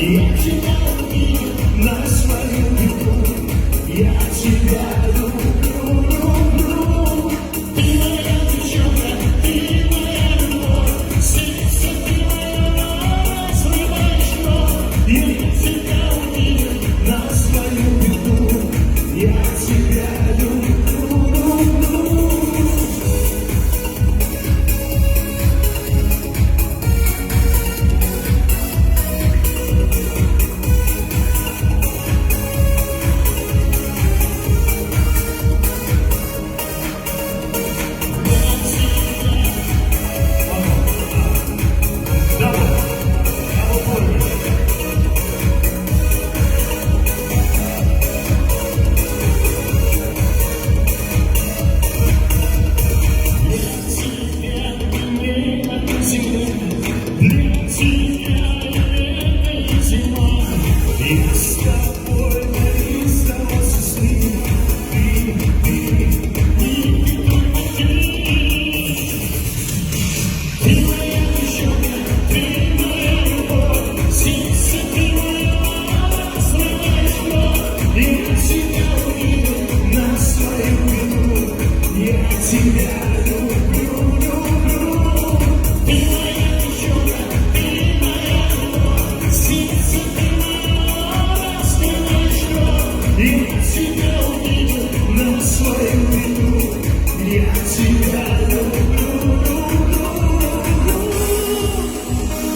Я тебя увидел на свою беду, я тебя люблю, люблю. Ты моя девчонка, ты моя любовь, сердце ты моя, срываешь кровь. Я тебя увидел на свою беду, я тебя люблю, люблю. Я с тобой навис до сны, ты только ты моя девчонка, ты моя любовь, сердце ты моя, срываешь кровь. Я тебя увидел на свою